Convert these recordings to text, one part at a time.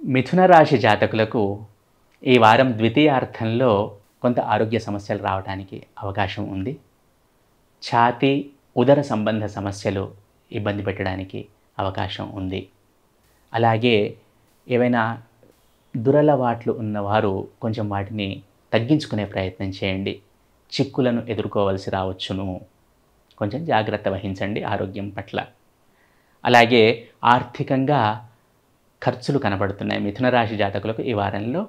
మిథున రాశి జాతకులకు ఈ వారం ద్వితీయార్థంలో కొంత ఆరోగ్య సమస్యలు రావడానికి అవకాశం ఉంది. ఛాతీ, ఉదర సంబంధ సమస్యలు ఇబ్బంది పెట్టడానికి అవకాశం ఉంది. అలాగే ఏవైనా దురలవాట్లు ఉన్నవారు కొంచెం వాటిని తగ్గించుకునే ప్రయత్నం చేయండి. చిక్కులను ఎదుర్కోవాల్సి రావచ్చును. కొంచెం జాగ్రత్త వహించండి ఆరోగ్యం పట్ల. అలాగే ఆర్థికంగా ఖర్చులు కనబడుతున్నాయి. మిథున రాశి జాతకులకు ఈ వారంలో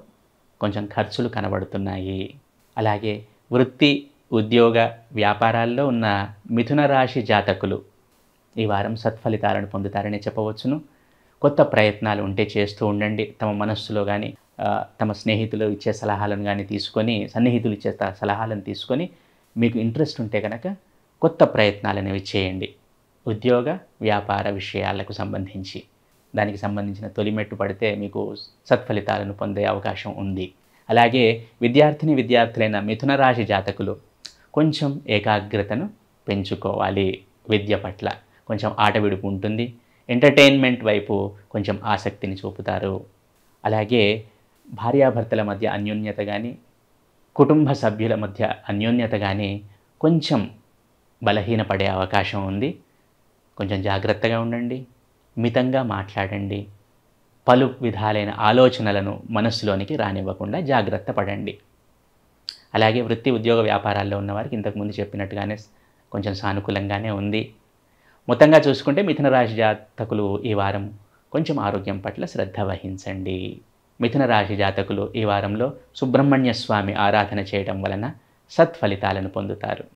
కొంచెం ఖర్చులు కనబడుతున్నాయి. అలాగే వృత్తి, ఉద్యోగ, వ్యాపారాల్లో ఉన్న మిథున రాశి జాతకులు ఈ వారం సత్ఫలితాలను పొందుతారని చెప్పవచ్చును. కొత్త ప్రయత్నాలు ఉంటే చేస్తూ ఉండండి. తమ మనస్సులో కానీ తమ స్నేహితులు ఇచ్చే సలహాలను కానీ తీసుకొని, సన్నిహితులు ఇచ్చే సలహాలను తీసుకొని మీకు ఇంట్రెస్ట్ ఉంటే కనుక కొత్త ప్రయత్నాలు అనేవి చేయండి. ఉద్యోగ, వ్యాపార విషయాలకు సంబంధించి దానికి సంబంధించిన తొలిమెట్టు పడితే మీకు సత్ఫలితాలను పొందే అవకాశం ఉంది. అలాగే విద్యార్థులైన మిథున రాశి జాతకులు కొంచెం ఏకాగ్రతను పెంచుకోవాలి. విద్య పట్ల కొంచెం ఆటవిడుపు ఉంటుంది. ఎంటర్టైన్మెంట్ వైపు కొంచెం ఆసక్తిని చూపుతారు. అలాగే భార్యాభర్తల మధ్య అన్యోన్యత కానీ, కుటుంబ సభ్యుల మధ్య అన్యోన్యత కానీ కొంచెం బలహీనపడే అవకాశం ఉంది. కొంచెం జాగ్రత్తగా ఉండండి. మితంగా మాట్లాడండి. పలు విధాలైన ఆలోచనలను మనస్సులోనికి రానివ్వకుండా జాగ్రత్త పడండి. అలాగే వృత్తి, ఉద్యోగ, వ్యాపారాల్లో ఉన్నవారికి ఇంతకుముందు చెప్పినట్టుగానే కొంచెం సానుకూలంగానే ఉంది. మొత్తంగా చూసుకుంటే మిథున రాశి జాతకులు ఈ వారం కొంచెం ఆరోగ్యం పట్ల శ్రద్ధ వహించండి. మిథున రాశి జాతకులు ఈ వారంలో సుబ్రహ్మణ్య స్వామి ఆరాధన చేయడం వలన సత్ఫలితాలను పొందుతారు.